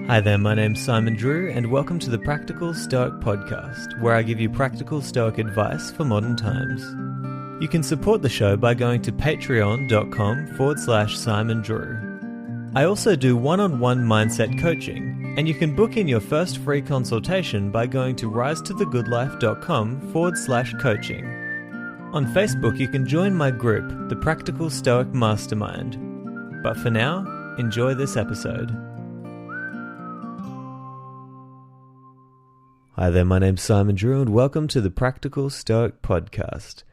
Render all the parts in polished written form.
Hi there, my name's Simon Drew, and welcome to the Practical Stoic Podcast, where I give you practical Stoic advice for modern times. You can support the show by going to patreon.com/Simon Drew. I also do one-on-one mindset coaching, and you can book in your first free consultation by going to risetothegoodlife.com/coaching. On Facebook, you can join my group, the Practical Stoic Mastermind. But for now, enjoy this episode. Hi there, my name's Simon Drew, and welcome to the Practical Stoic Podcast.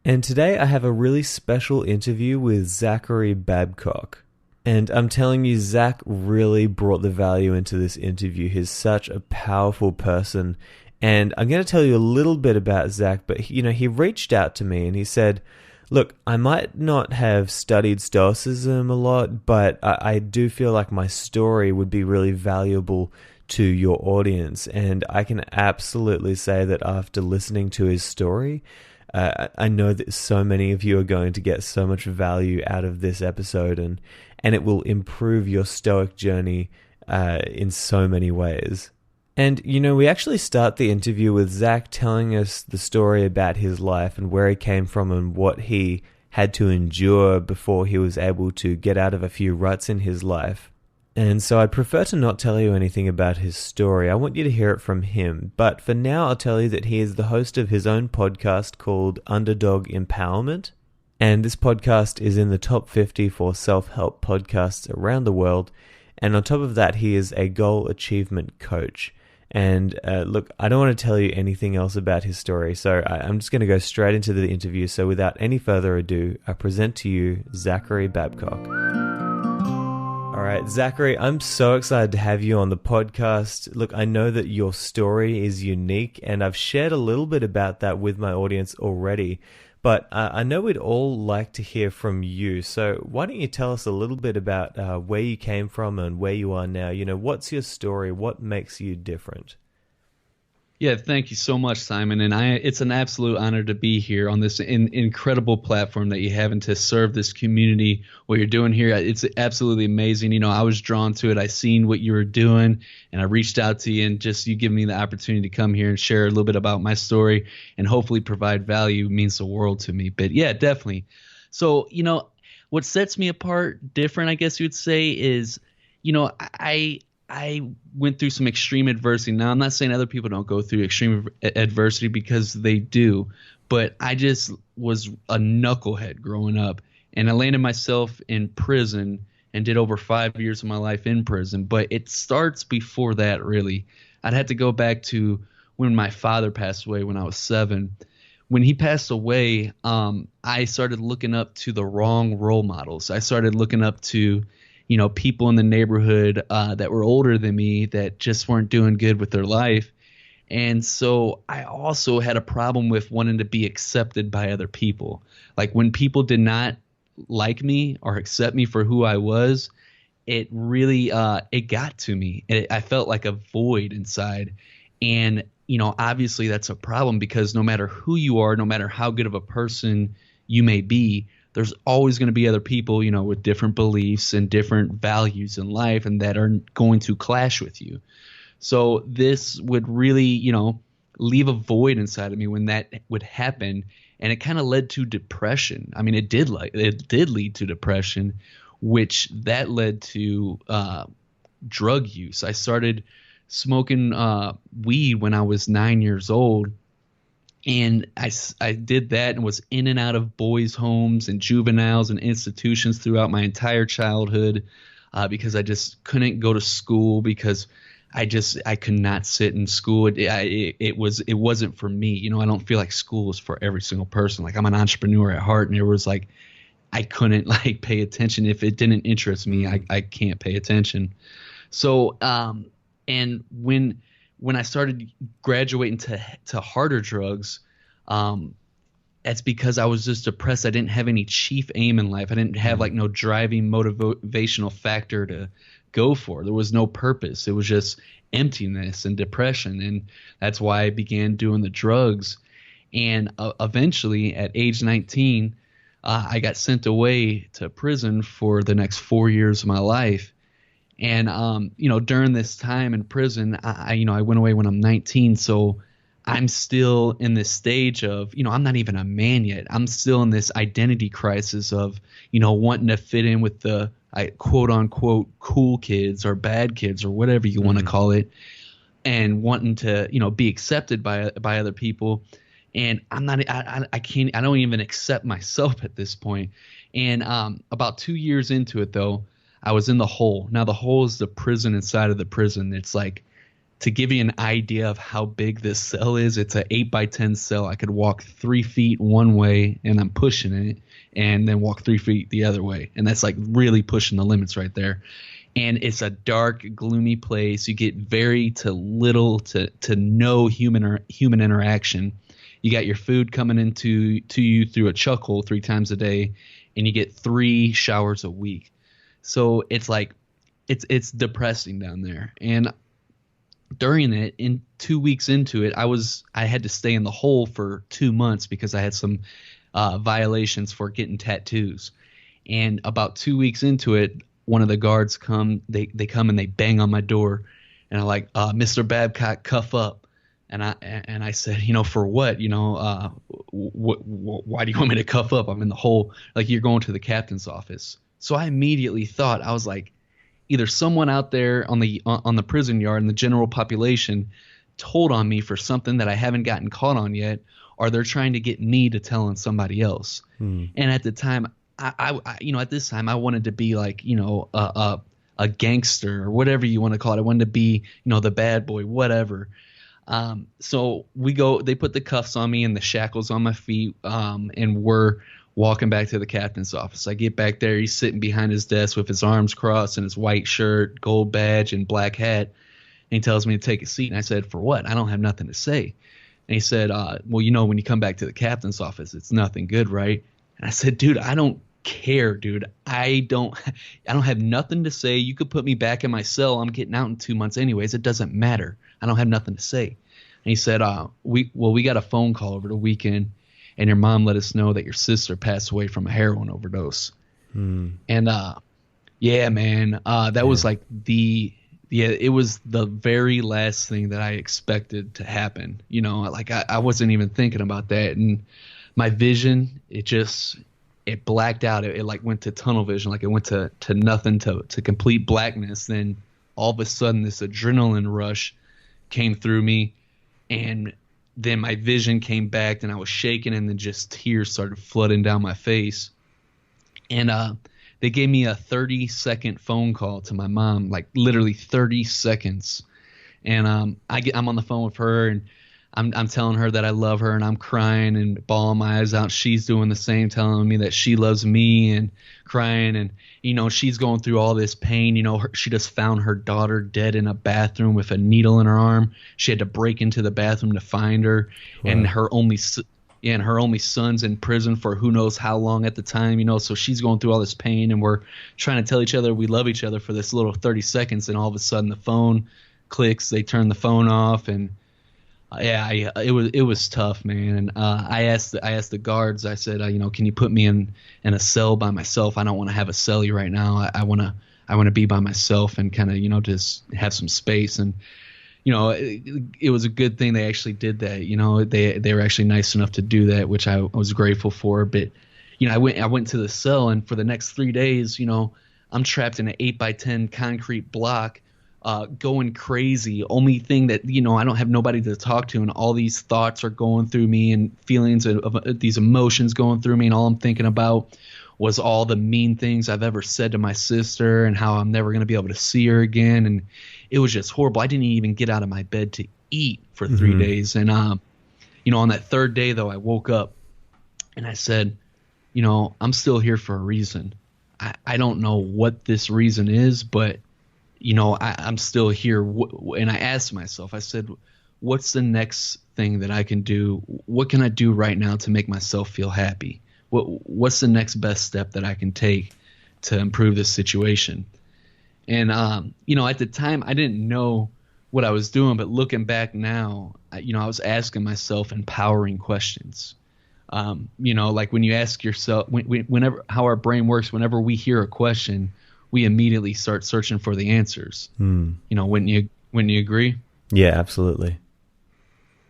And today I have a really special interview with Zachary Babcock. And I'm telling you, Zach really brought the value into this interview. He's such a powerful person. And I'm going to tell you a little bit about Zach, but he reached out to me and he said, look, I might not have studied Stoicism a lot, but I do feel like my story would be really valuable to your audience. And I can absolutely say that after listening to his story, I know that so many of you are going to get so much value out of this episode, and it will improve your Stoic journey in so many ways. And, we actually start the interview with Zach telling us the story about his life and where he came from and what he had to endure before he was able to get out of a few ruts in his life. And so I'd prefer to not tell you anything about his story. I want you to hear it from him. But for now, I'll tell you that he is the host of his own podcast called Underdog Empowerment. And this podcast is in the top 50 for self-help podcasts around the world. And on top of that, he is a goal achievement coach. And look, I don't want to tell you anything else about his story, so I'm just going to go straight into the interview. So without any further ado, I present to you Zachary Babcock. All right, Zachary, I'm so excited to have you on the podcast. Look, I know that your story is unique, and I've shared a little bit about that with my audience already, but I know we'd all like to hear from you. So why don't you tell us a little bit about where you came from and where you are now? What's your story? What makes you different? Yeah, thank you so much, Simon. And it's an absolute honor to be here on this incredible platform that you have and to serve this community. What you're doing here, it's absolutely amazing. I was drawn to it. I seen what you were doing, and I reached out to you, and just you give me the opportunity to come here and share a little bit about my story and hopefully provide value means the world to me. But yeah, definitely. So, what sets me apart, different, I guess you would say, is, I went through some extreme adversity. Now, I'm not saying other people don't go through extreme adversity, because they do, but I just was a knucklehead growing up, and I landed myself in prison and did over 5 years of my life in prison. But it starts before that, really. I'd have to go back to when my father passed away when I was 7. When he passed away, I started looking up to the wrong role models. I started looking up to people in the neighborhood that were older than me that just weren't doing good with their life. And so I also had a problem with wanting to be accepted by other people. Like when people did not like me or accept me for who I was, it really it got to me. I felt like a void inside. And, obviously that's a problem, because no matter who you are, no matter how good of a person you may be, there's always going to be other people, with different beliefs and different values in life, and that are going to clash with you. So this would really, leave a void inside of me when that would happen. And it kind of led to depression. I mean, it did lead to depression, which that led to drug use. I started smoking weed when I was 9 years old. And I did that and was in and out of boys' homes and juveniles and institutions throughout my entire childhood, because I just couldn't go to school, because I could not sit in school. It wasn't for me. I don't feel like school is for every single person. Like, I'm an entrepreneur at heart, and it was like I couldn't pay attention. If it didn't interest me, I can't pay attention. So and when I started graduating to harder drugs, that's because I was just depressed. I didn't have any chief aim in life. I didn't have no driving motivational factor to go for. There was no purpose. It was just emptiness and depression. And that's why I began doing the drugs. And eventually at age 19, I got sent away to prison for the next 4 years of my life. And during this time in prison, I went away when I'm 19, so I'm still in this stage of, I'm not even a man yet. I'm still in this identity crisis of, wanting to fit in with the quote unquote cool kids or bad kids or whatever you want to call it, and wanting to, be accepted by other people. And I don't even accept myself at this point. And about 2 years into it, though, I was in the hole. Now, the hole is the prison inside of the prison. It's like, to give you an idea of how big this cell is, it's an 8x10 cell. I could walk 3 feet one way, and I'm pushing it, and then walk 3 feet the other way. And that's like really pushing the limits right there. And it's a dark, gloomy place. You get very to little to no human interaction. You got your food coming into you through a chuckle 3 times a day, and you get 3 showers a week. So it's like it's depressing down there. And during it, in 2 weeks into it, I had to stay in the hole for 2 months because I had some violations for getting tattoos. And about 2 weeks into it, one of the guards come and they bang on my door, and I'm like, Mr. Babcock, cuff up. And I said, for what? Why do you want me to cuff up? I'm in the hole. Like, you're going to the captain's office. So I immediately thought, I was like, either someone out there on the prison yard in the general population told on me for something that I haven't gotten caught on yet, or they're trying to get me to tell on somebody else. And at the time, at this time, I wanted to be like, a gangster or whatever you want to call it. I wanted to be, the bad boy, whatever. So they put the cuffs on me and the shackles on my feet, and we're walking back to the captain's office. I get back there. He's sitting behind his desk with his arms crossed and his white shirt, gold badge, and black hat. And he tells me to take a seat. And I said, for what? I don't have nothing to say. And he said, well, when you come back to the captain's office, it's nothing good, right? And I said, dude, I don't care, dude. I don't have nothing to say. You could put me back in my cell. I'm getting out in 2 months anyways. It doesn't matter. I don't have nothing to say. And he said, we got a phone call over the weekend, and your mom let us know that your sister passed away from a heroin overdose. And yeah, man, that was like it was the very last thing that I expected to happen. Like I wasn't even thinking about that. And my vision, it blacked out. It like went to tunnel vision. Like it went to nothing, to complete blackness. Then all of a sudden this adrenaline rush came through me, and then my vision came back, and I was shaking, and then just tears started flooding down my face. And they gave me a 30-second phone call to my mom, like literally 30 seconds. And I'm on the phone with her, and I'm telling her that I love her, and I'm crying and bawling my eyes out. She's doing the same, telling me that she loves me, and crying. And, she's going through all this pain. She just found her daughter dead in a bathroom with a needle in her arm. She had to break into the bathroom to find her. Wow. And her only son's in prison for who knows how long at the time, so she's going through all this pain, and we're trying to tell each other we love each other for this little 30 seconds. And all of a sudden the phone clicks, they turn the phone off, and it was tough, man. And I asked the guards. I said, can you put me in a cell by myself? I don't want to have a cellie right now. I want to be by myself and kind of just have some space. And it was a good thing they actually did that. They were actually nice enough to do that, which I was grateful for. But I went to the cell, and for the next 3 days, I'm trapped in an 8x10 concrete block. Going crazy. Only thing that, I don't have nobody to talk to, and all these thoughts are going through me, and feelings of these emotions going through me, and all I'm thinking about was all the mean things I've ever said to my sister, and how I'm never going to be able to see her again. And it was just horrible. I didn't even get out of my bed to eat for 3 days. And, on that 3rd day, though, I woke up and I said, I'm still here for a reason. I don't know what this reason is, but I'm still here. And I asked myself, I said, what's the next thing that I can do? What can I do right now to make myself feel happy? What's the next best step that I can take to improve this situation? And, at the time I didn't know what I was doing, but looking back now, I was asking myself empowering questions. Like when you ask yourself, whenever, how our brain works, whenever we hear a question, we immediately start searching for the answers. You know, wouldn't you agree? Yeah, absolutely.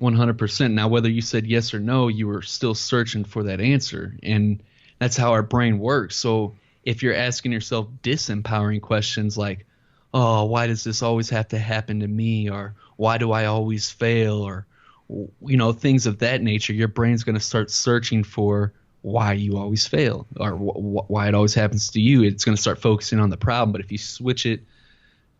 100%. Now, whether you said yes or no, you were still searching for that answer. And that's how our brain works. So if you're asking yourself disempowering questions like, oh, why does this always have to happen to me? Or why do I always fail? Or, you know, things of that nature, your brain's going to start searching for why you always fail or why it always happens to you. It's going to start focusing on the problem. But if you switch it,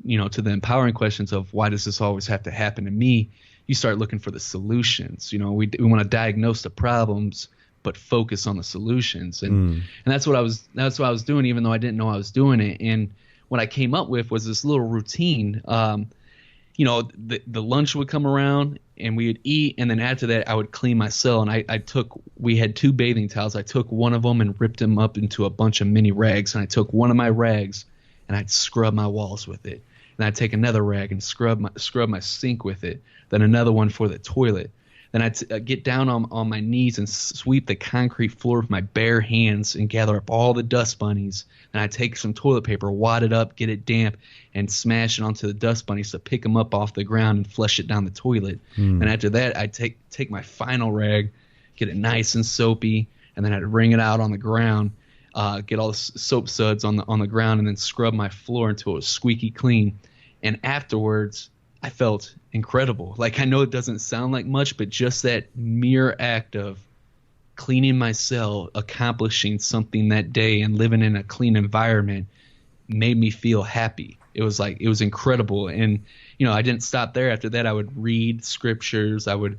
you know, to the empowering questions of why does this always have to happen to me, you start looking for the solutions. You know, we want to diagnose the problems, but focus on the solutions. And that's what I was doing, even though I didn't know I was doing it. And what I came up with was this little routine. You know, the lunch would come around and we would eat. And then after that, I would clean my cell. And we had 2 bathing towels. I took one of them and ripped them up into a bunch of mini rags. And I took one of my rags and I'd scrub my walls with it. And I'd take another rag and scrub my sink with it. Then another one for the toilet. Then I'd get down on my knees and sweep the concrete floor with my bare hands and gather up all the dust bunnies. And I'd take some toilet paper, wad it up, get it damp, and smash it onto the dust bunnies to pick them up off the ground and flush it down the toilet. And after that, I'd take my final rag, get it nice and soapy, and then I'd wring it out on the ground, get all the soap suds on the ground, and then scrub my floor until it was squeaky clean. And afterwards, I felt incredible. Like, I know it doesn't sound like much, but just that mere act of cleaning my cell, accomplishing something that day and living in a clean environment made me feel happy. It was incredible. And, you know, I didn't stop there. After that, I would read scriptures. I would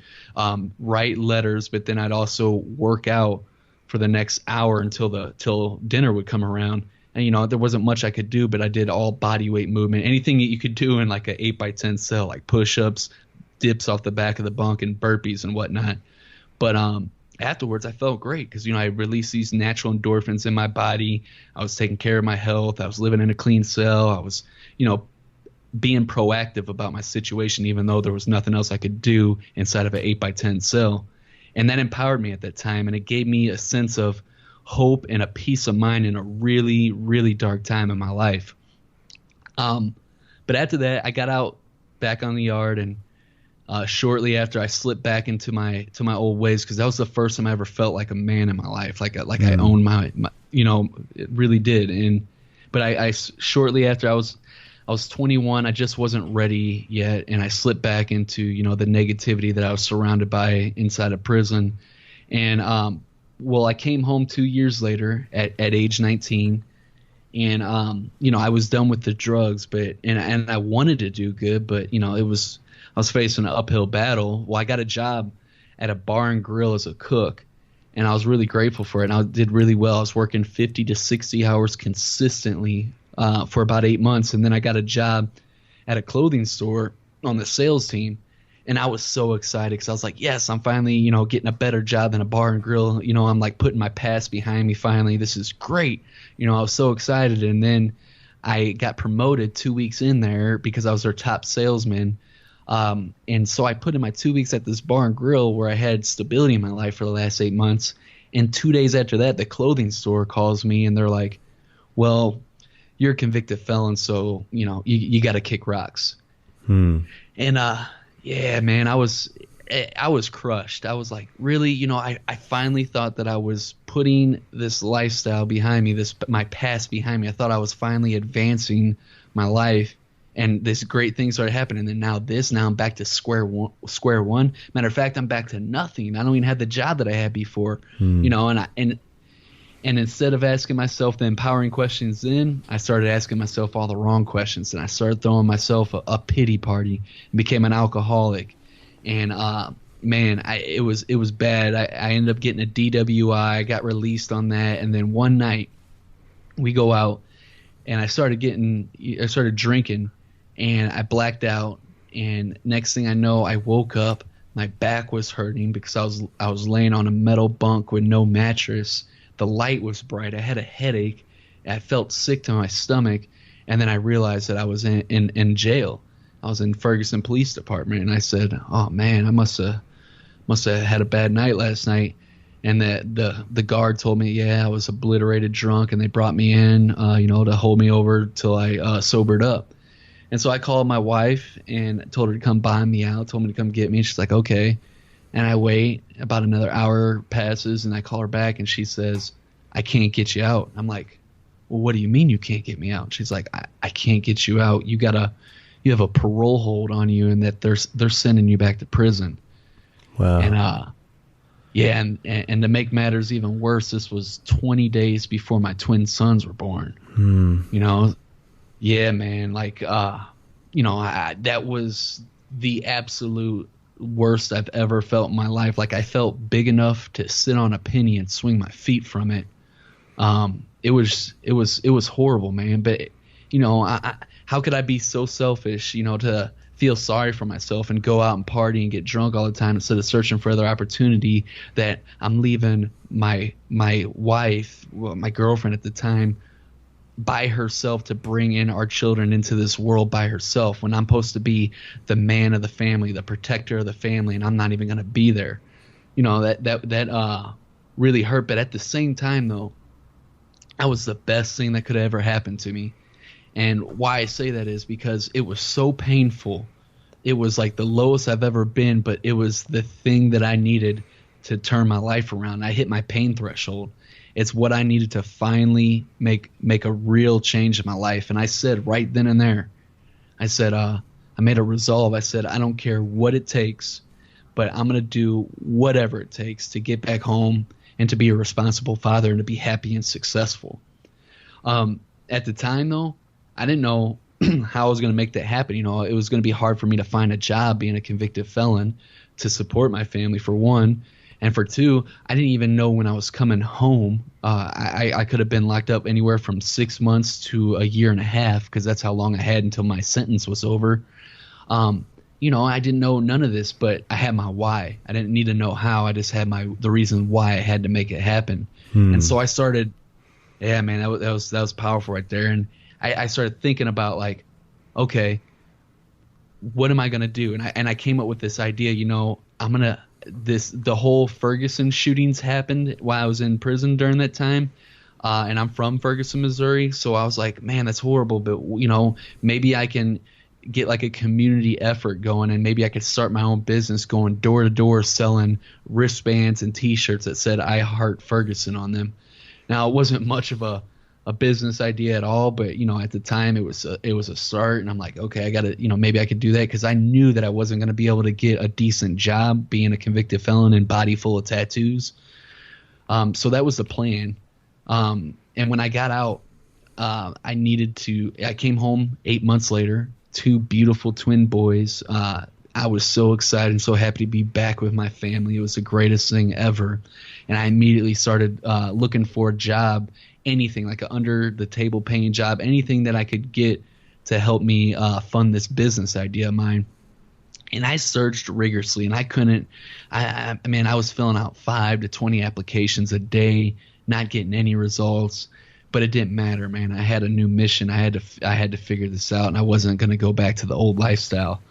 write letters, but then I'd also work out for the next hour till dinner would come around. And, you know, there wasn't much I could do, but I did all body weight movement, anything that you could do in like an 8x10 cell, like push-ups, dips off the back of the bunk, and burpees and whatnot. But afterwards, I felt great because, you know, I released these natural endorphins in my body. I was taking care of my health. I was living in a clean cell. I was, you know, being proactive about my situation, even though there was nothing else I could do inside of an 8x10 cell. And that empowered me at that time, and it gave me a sense of hope and a peace of mind in a really, really dark time in my life. But after that, I got out back on the yard, and shortly after, I slipped back into my old ways, because that was the first time I ever felt like a man in my life, like I owned my, you know, it really did. But I shortly after, I was 21. I just wasn't ready yet, and I slipped back into, you know, the negativity that I was surrounded by inside of prison. And well, I came home 2 years later at age 19, and you know, I was done with the drugs, and I wanted to do good, but, you know, I was facing an uphill battle. Well, I got a job at a bar and grill as a cook, and I was really grateful for it, and I did really well. I was working 50 to 60 hours consistently for about 8 months, and then I got a job at a clothing store on the sales team. And I was so excited because I was like, yes, I'm finally, you know, getting a better job than a bar and grill. You know, I'm like putting my past behind me finally. This is great. You know, I was so excited. And then I got promoted 2 weeks in there because I was their top salesman. And so I put in my 2 weeks at this bar and grill where I had stability in my life for the last 8 months. And 2 days after that, the clothing store calls me and they're like, well, you're a convicted felon, so, you know, you got to kick rocks. And yeah, man, I was crushed. I was like, really? You know, I finally thought that I was putting this lifestyle behind me, my past behind me. I thought I was finally advancing my life, and this great thing started happening. And now I'm back to square one. Matter of fact, I'm back to nothing. I don't even have the job that I had before, you know, and instead of asking myself the empowering questions then, I started asking myself all the wrong questions, and I started throwing myself a pity party and became an alcoholic. And man, it was bad. I ended up getting a DWI. I got released on that, and then one night we go out, and I started drinking, and I blacked out. And next thing I know, I woke up. My back was hurting because I was laying on a metal bunk with no mattress. The light was bright. I had a headache. I felt sick to my stomach. And then I realized that I was in jail. I was in Ferguson Police Department. And I said, oh, man, I must have had a bad night last night. And the guard told me, yeah, I was obliterated drunk, and they brought me in, to hold me over till I sobered up. And so I called my wife and told her to come buy me out, told me to come get me. She's like, okay. And I wait. About another hour passes, and I call her back, and she says, I can't get you out. I'm like, well, what do you mean you can't get me out? She's like, I can't get you out. You have a parole hold on you, and that they're sending you back to prison. Wow. And yeah, and to make matters even worse, this was 20 days before my twin sons were born. Yeah, man, like that was the absolute worst I've ever felt in my life. Like, I felt big enough to sit on a penny and swing my feet from it. It was horrible, man. But how could I be so selfish, to feel sorry for myself and go out and party and get drunk all the time instead of searching for other opportunity, that I'm leaving my wife, my girlfriend at the time, by herself to bring in our children into this world by herself, when I'm supposed to be the man of the family, the protector of the family, and I'm not even going to be there. That really hurt. But at the same time, though, that was the best thing that could ever happen to me. And why I say that is because it was so painful. It was like the lowest I've ever been, but it was the thing that I needed to turn my life around. I hit my pain threshold. It's what I needed to finally make a real change in my life. And I said right then and there, I made a resolve. I said, I don't care what it takes, but I'm going to do whatever it takes to get back home and to be a responsible father and to be happy and successful. At the time, though, I didn't know how I was going to make that happen. It was going to be hard for me to find a job being a convicted felon to support my family, for one. And for two, I didn't even know when I was coming home. I could have been locked up anywhere from 6 months to a year and a half, because that's how long I had until my sentence was over. I didn't know none of this, but I had my why. I didn't need to know how. I just had the reason why I had to make it happen. And so I started. Yeah, man, that was powerful right there. And I started thinking about, like, okay, what am I gonna do? And I came up with this idea. The whole Ferguson shootings happened while I was in prison during that time. And I'm from Ferguson, Missouri. So I was like, man, that's horrible. But, maybe I can get like a community effort going, and maybe I could start my own business going door to door selling wristbands and T-shirts that said I Heart Ferguson on them. Now, it wasn't much of a business idea at all, but, at the time it was a start. And I'm like, okay, I got to, maybe I could do that, because I knew that I wasn't going to be able to get a decent job being a convicted felon and body full of tattoos. So that was the plan. And when I got out, I came home 8 months later, 2 beautiful twin boys. I was so excited and so happy to be back with my family. It was the greatest thing ever. And I immediately started looking for a job, anything like an under the table paying job, anything that I could get to help me fund this business idea of mine. And I searched rigorously, and I couldn't. I was filling out 5 to 20 applications a day, not getting any results. But it didn't matter, man. I had a new mission. I had to figure this out, and I wasn't going to go back to the old lifestyle.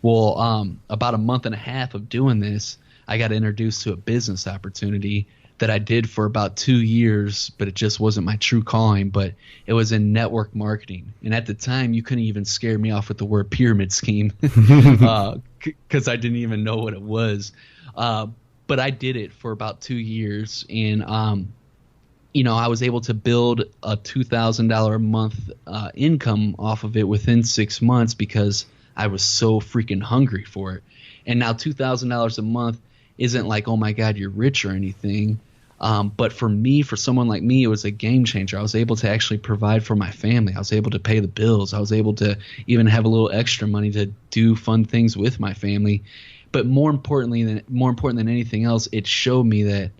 Well, about a month and a half of doing this, I got introduced to a business opportunity that I did for about 2 years, but it just wasn't my true calling. But it was in network marketing. And at the time, you couldn't even scare me off with the word pyramid scheme, because I didn't even know what it was. But I did it for about 2 years, and I was able to build a $2,000 a month income off of it within 6 months, because I was so freaking hungry for it. And now $2,000 a month isn't like, oh my God, you're rich or anything. But for someone like me, it was a game changer. I was able to actually provide for my family. I was able to pay the bills. I was able to even have a little extra money to do fun things with my family. But more important than anything else, it showed me that,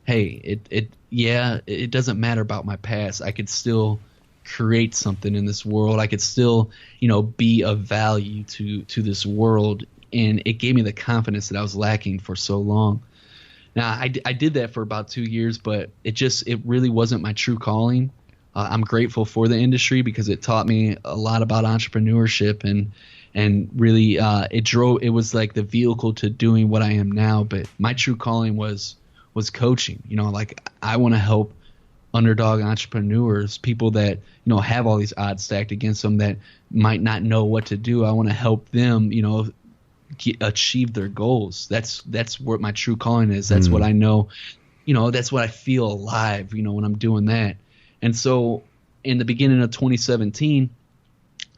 hey, it doesn't matter about my past. I could still create something in this world. I could still, be of value to this world. And it gave me the confidence that I was lacking for so long. Now, I did that for about 2 years, but it really wasn't my true calling. I'm grateful for the industry, because it taught me a lot about entrepreneurship, and really it was like the vehicle to doing what I am now. But my true calling was was coaching. Like I want to help underdog entrepreneurs, people that, have all these odds stacked against them that might not know what to do. I want to help them, achieve their goals. That's what my true calling is. That's what I know, that's what I feel alive, when I'm doing that. And so in the beginning of 2017,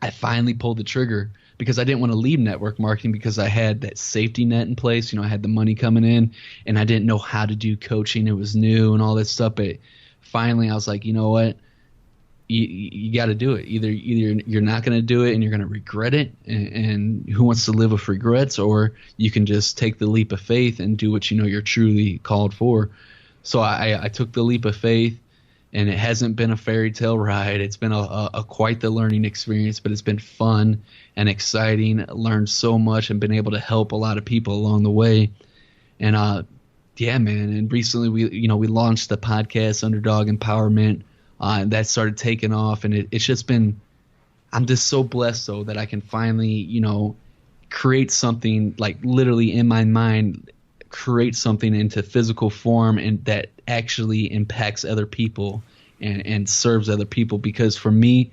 I finally pulled the trigger because I didn't want to leave network marketing because I had that safety net in place. I had the money coming in and I didn't know how to do coaching. It was new and all this stuff. But finally I was like, you know what? You got to do it. Either you're not going to do it and you're going to regret it. And who wants to live with regrets? Or you can just take the leap of faith and do what you're truly called for. So I took the leap of faith. And it hasn't been a fairy tale ride. It's been a quite the learning experience, but it's been fun and exciting. Learned so much and been able to help a lot of people along the way. And yeah, man. And recently we launched the podcast Underdog Empowerment. And that started taking off, and it's just been. I'm just so blessed though that I can finally create something, like literally in my mind, create something into physical form and that actually impacts other people and serves other people. Because for me,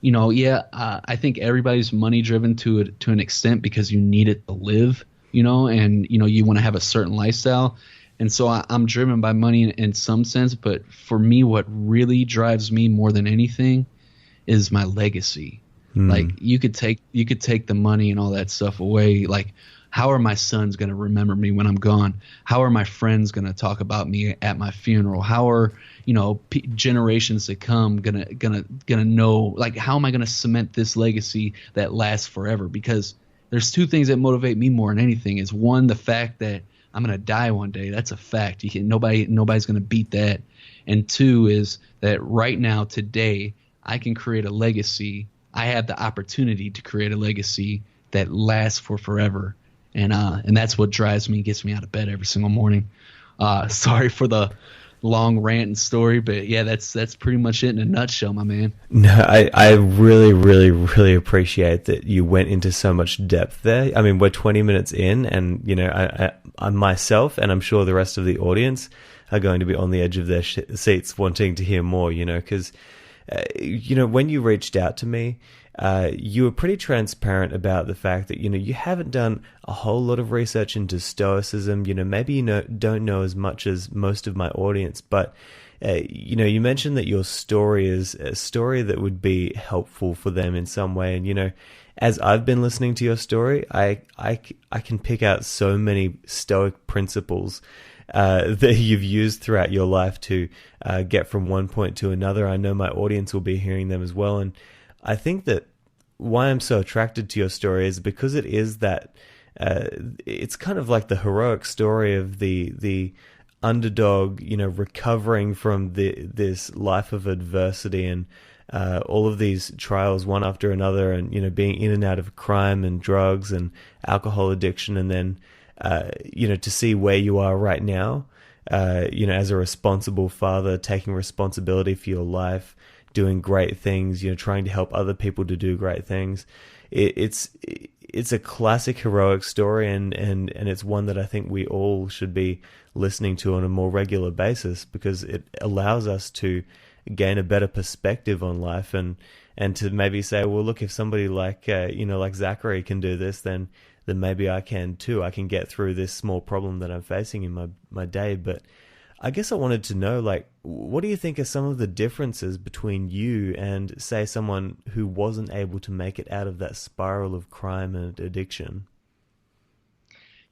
I think everybody's money driven to an extent because you need it to live, and you want to have a certain lifestyle. And so I'm driven by money in some sense, but for me, what really drives me more than anything is my legacy. Like you could take the money and all that stuff away. Like, how are my sons going to remember me when I'm gone? How are my friends going to talk about me at my funeral? How are, generations to come gonna know, like, how am I going to cement this legacy that lasts forever? Because there's two things that motivate me more than anything. Is one, the fact that I'm going to die one day. That's a fact. Nobody's going to beat that. And two is that right now, today, I can create a legacy. I have the opportunity to create a legacy that lasts for forever. And that's what drives me, gets me out of bed every single morning. Sorry for the long rant and story, but yeah, that's pretty much it in a nutshell, my man. No, I really, really, really appreciate that you went into so much depth there. I mean, we're 20 minutes in, and I myself, and I'm sure the rest of the audience are going to be on the edge of their seats wanting to hear more, because when you reached out to me, you were pretty transparent about the fact that, you haven't done a whole lot of research into Stoicism. Maybe don't know as much as most of my audience, but, you mentioned that your story is a story that would be helpful for them in some way. And, as I've been listening to your story, I can pick out so many Stoic principles that you've used throughout your life to get from one point to another. I know my audience will be hearing them as well. And I think that why I'm so attracted to your story is because it is that it's kind of like the heroic story of the underdog, recovering from this life of adversity and all of these trials one after another, and being in and out of crime and drugs and alcohol addiction, and then to see where you are right now, as a responsible father, taking responsibility for your life, doing great things, trying to help other people to do great things. It's a classic heroic story, and it's one that I think we all should be listening to on a more regular basis, because it allows us to gain a better perspective on life, and to maybe say, well, look, if somebody like like Zachary can do this, then maybe I can too. I can get through this small problem that I'm facing in my day. But I guess I wanted to know, like, what do you think are some of the differences between you and, say, someone who wasn't able to make it out of that spiral of crime and addiction?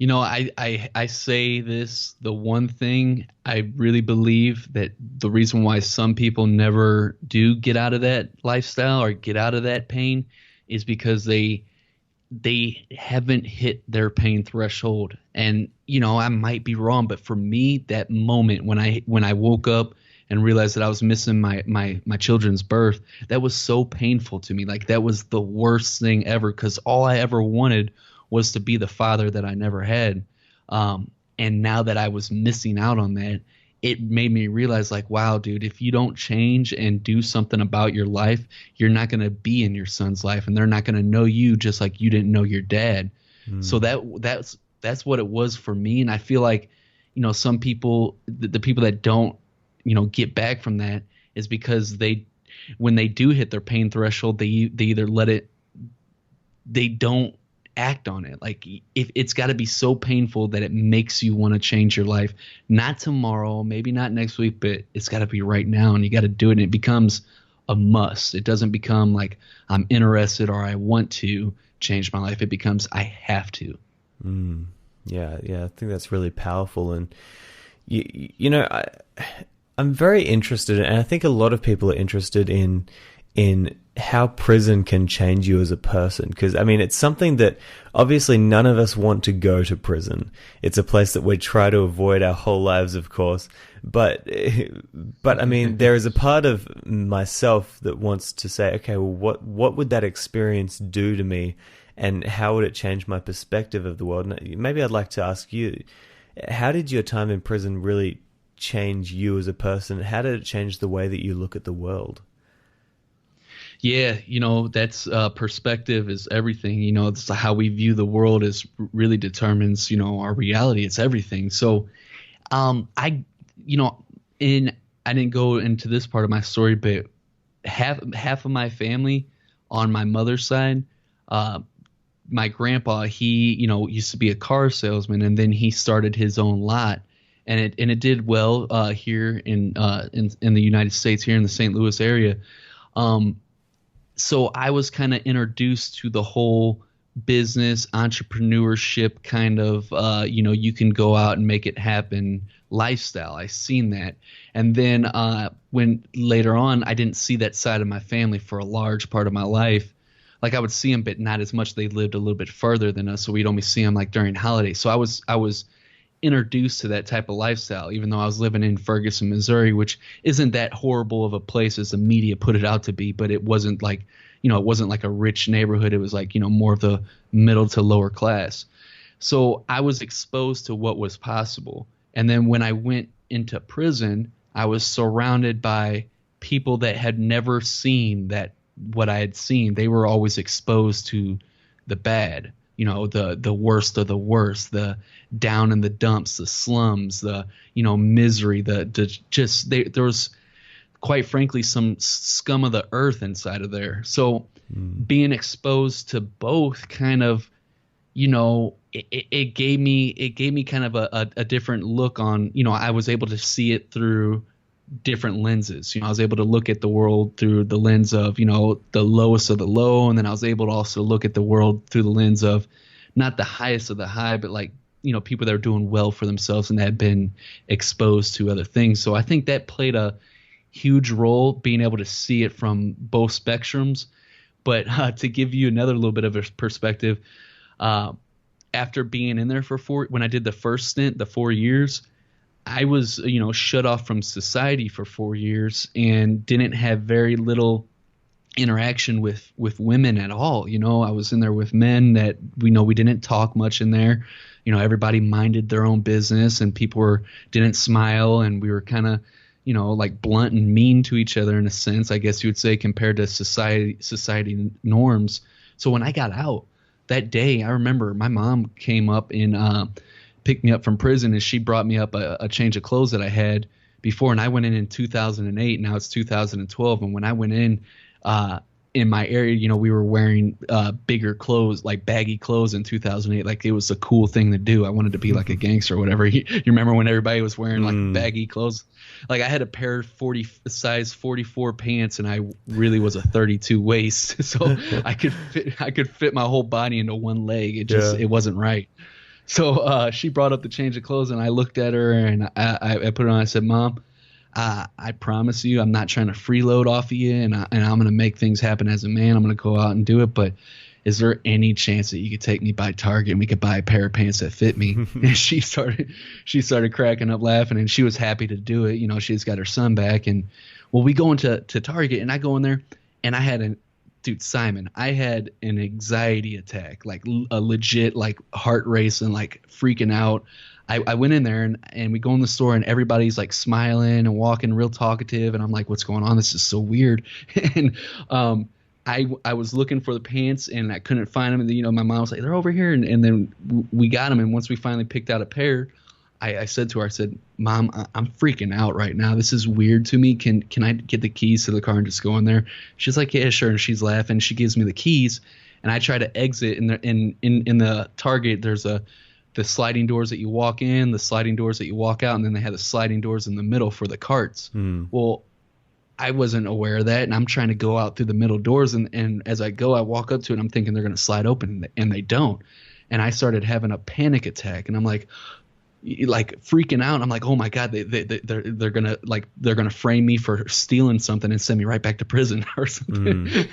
I say this, the one thing I really believe that the reason why some people never do get out of that lifestyle or get out of that pain is because they haven't hit their pain threshold. And, I might be wrong, but for me, that moment when I woke up and realized that I was missing my children's birth, that was so painful to me. Like, that was the worst thing ever, because all I ever wanted was to be the father that I never had. And now that I was missing out on that, it made me realize, like, wow, dude, if you don't change and do something about your life, you're not going to be in your son's life, and they're not going to know you just like you didn't know your dad. So that's what it was for me. And I feel like, some people, the people that don't, get back from that is because when they do hit their pain threshold, they either they don't act on it. Like, if it's got to be so painful that it makes you want to change your life, not tomorrow, maybe not next week, but it's got to be right now, and you got to do it. And it becomes a must. It doesn't become like I'm interested or I want to change my life. It becomes I have to. Yeah. I think that's really powerful. And I'm very interested, and I think a lot of people are interested in how prison can change you as a person. Because, I mean, it's something that obviously none of us want to go to prison. It's a place that we try to avoid our whole lives, of course. But I mean, there is a part of myself that wants to say, okay, well, what would that experience do to me? And how would it change my perspective of the world? And maybe I'd like to ask you, how did your time in prison really change you as a person? How did it change the way that you look at the world? Yeah, that's perspective is everything. It's how we view the world really determines, our reality. It's everything. So, I didn't go into this part of my story, but half of my family on my mother's side, my grandpa, he, used to be a car salesman, and then he started his own lot, and it did well here in the United States, here in the St. Louis area. So I was kind of introduced to the whole business entrepreneurship kind of, you can go out and make it happen lifestyle. I seen that. And then when later on, I didn't see that side of my family for a large part of my life. Like, I would see them, but not as much. They lived a little bit further than us, so we'd only see them like during holidays. So I was introduced to that type of lifestyle, even though I was living in Ferguson, Missouri, which isn't that horrible of a place as the media put it out to be, but it wasn't like, it wasn't like a rich neighborhood. It was like, more of the middle to lower class. So I was exposed to what was possible. And then when I went into prison, I was surrounded by people that had never seen what I had seen. They were always exposed to the bad, the worst of the worst, the down in the dumps, the slums, the, misery, there was, quite frankly, some scum of the earth inside of there. So being exposed to both kind of, it gave me kind of a different look on, I was able to see it through different lenses. I was able to look at the world through the lens of, the lowest of the low. And then I was able to also look at the world through the lens of not the highest of the high, but like, people that are doing well for themselves and that have been exposed to other things. So I think that played a huge role, being able to see it from both spectrums. But to give you another little bit of a perspective, after being in there when I did the first stint, the 4 years, I was, shut off from society for 4 years and didn't have very little interaction with women at all. I was in there with men that we didn't talk much in there. Everybody minded their own business, and people didn't smile, and we were kind of, like blunt and mean to each other in a sense, I guess you would say, compared to society norms. So when I got out that day, I remember my mom came up and picked me up from prison, and she brought me up a change of clothes that I had before. And I went in 2008. Now it's 2012. And when I went in my area, we were wearing bigger clothes, like baggy clothes in 2008. Like, it was a cool thing to do. I wanted to be like a gangster or whatever. You remember when everybody was wearing like baggy clothes? Like, I had a pair of size 44 pants, and I really was a 32 waist. So I could fit my whole body into one leg. It wasn't right. So she brought up the change of clothes, and I looked at her, and I put it on. I said, "Mom, I promise you, I'm not trying to freeload off of you, and I'm going to make things happen as a man. I'm going to go out and do it. But is there any chance that you could take me by Target and we could buy a pair of pants that fit me?" And she started cracking up laughing, and she was happy to do it. She's got her son back, and we go into Target, and I go in there, and I had Simon, I had an anxiety attack, like a legit like heart race and like freaking out. I went in there and we go in the store, and everybody's like smiling and walking real talkative. And I'm like, what's going on? This is so weird. And I was looking for the pants, and I couldn't find them. And my mom was like, they're over here. And then we got them. And once we finally picked out a pair, I said to her, I said, Mom, I'm freaking out right now. This is weird to me. Can I get the keys to the car and just go in there? She's like, yeah, sure. And she's laughing. She gives me the keys, and I try to exit. In the Target, there's the sliding doors that you walk in, the sliding doors that you walk out, and then they have the sliding doors in the middle for the carts. Well, I wasn't aware of that, and I'm trying to go out through the middle doors, and as I go, I walk up to it, and I'm thinking they're going to slide open, and they don't. And I started having a panic attack, and I'm like freaking out. I'm like, oh my God, they're gonna frame me for stealing something and send me right back to prison or something.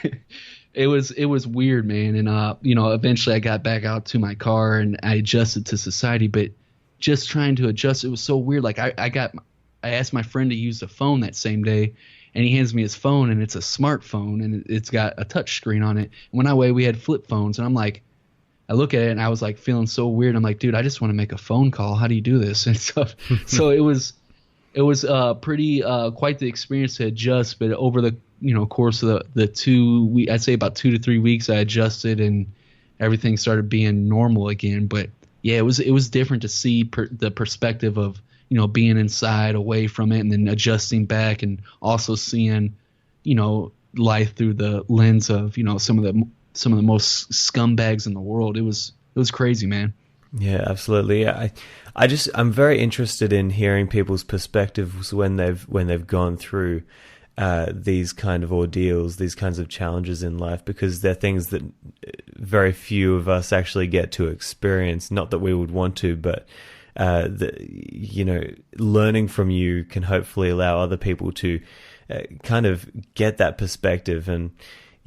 It was weird, man. And eventually I got back out to my car and I adjusted to society, but just trying to adjust, it was so weird. Like I asked my friend to use the phone that same day, and he hands me his phone, and it's a smartphone, and it's got a touch screen on it. And when we had flip phones, and I'm like, I look at it and I was like feeling so weird. I'm like, dude, I just want to make a phone call. How do you do this? And so it was pretty quite the experience to adjust. But over the course of the 2 weeks, I'd say about 2 to 3 weeks, I adjusted and everything started being normal again. But yeah, it was different to see the perspective of being inside, away from it, and then adjusting back, and also seeing life through the lens of some of the most scumbags in the world. It was crazy, man. Yeah, absolutely. I'm very interested in hearing people's perspectives when they've gone through these kind of ordeals, these kinds of challenges in life, because they're things that very few of us actually get to experience. Not that we would want to, but learning from you can hopefully allow other people to kind of get that perspective. And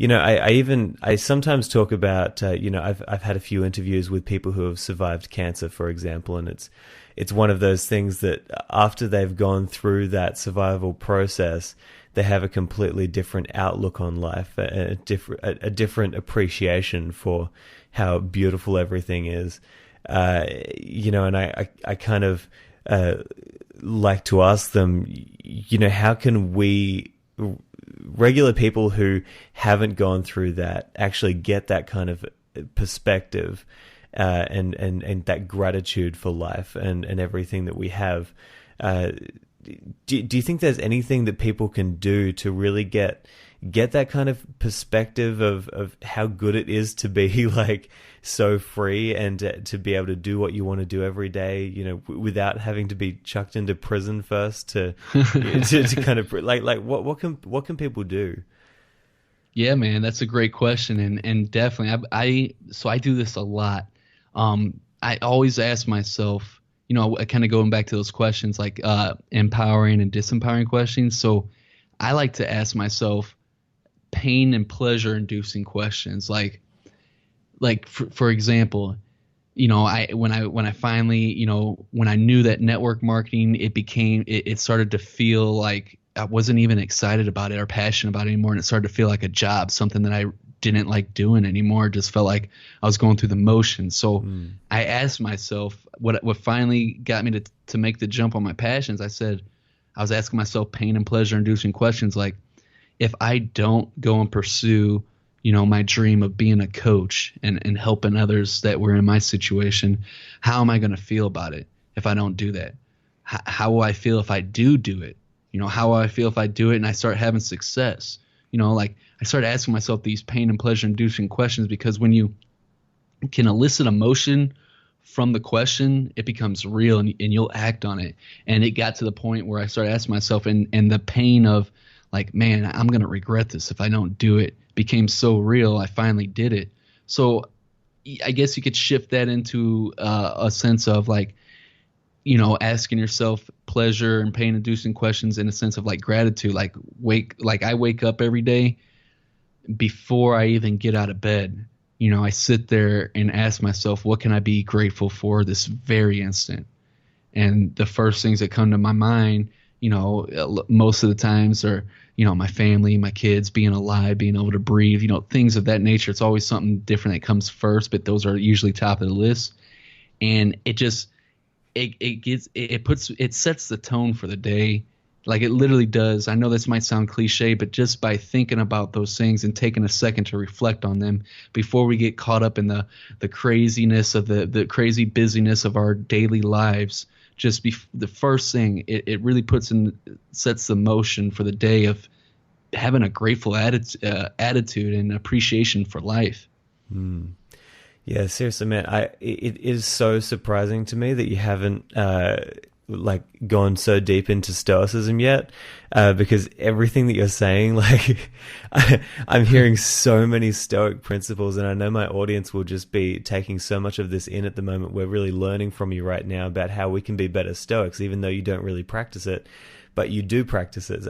I sometimes talk about, I've had a few interviews with people who have survived cancer, for example, and it's one of those things that after they've gone through that survival process, they have a completely different outlook on life, a different appreciation for how beautiful everything is. And I kind of like to ask them, how can we, regular people who haven't gone through that, actually get that kind of perspective and that gratitude for life and everything that we have. Do you think there's anything that people can do to really get that kind of perspective of how good it is to be like so free and to be able to do what you want to do every day, without having to be chucked into prison first to kind of like what can people do? Yeah, man, that's a great question. And definitely I do this a lot. I always ask myself, kind of going back to those questions, like empowering and disempowering questions. So I like to ask myself pain and pleasure inducing questions. Like for example, when I finally, when I knew that network marketing, it started to feel like I wasn't even excited about it or passionate about it anymore. And it started to feel like a job, something that I didn't like doing anymore. It just felt like I was going through the motions. So I asked myself what finally got me to make the jump on my passions. I was asking myself pain and pleasure inducing questions like, if I don't go and pursue, my dream of being a coach and helping others that were in my situation, how am I going to feel about it if I don't do that? How will I feel if I do it? How will I feel if I do it and I start having success? I started asking myself these pain and pleasure inducing questions, because when you can elicit emotion from the question, it becomes real and you'll act on it. And it got to the point where I started asking myself, and the pain of like, man, I'm going to regret this if I don't do it, became so real. I finally did it. So I guess you could shift that into a sense of like, asking yourself pleasure and pain inducing questions in a sense of like gratitude. Like I wake up every day before I even get out of bed. I sit there and ask myself, what can I be grateful for this very instant? And the first things that come to my mind, most of the times are, my family, my kids, being alive, being able to breathe, things of that nature. It's always something different that comes first, but those are usually top of the list. And it just, it sets the tone for the day. Like it literally does. I know this might sound cliche, but just by thinking about those things and taking a second to reflect on them before we get caught up in the craziness of the crazy busyness of our daily lives, just be the first thing. It really sets the motion for the day of having a grateful attitude and appreciation for life. Yeah, seriously, man. It is so surprising to me that you haven't like gone so deep into Stoicism yet, because everything that you're saying, like, I'm hearing so many Stoic principles, and I know my audience will just be taking so much of this in at the moment. We're really learning from you right now about how we can be better Stoics, even though you don't really practice it, but you do practice it.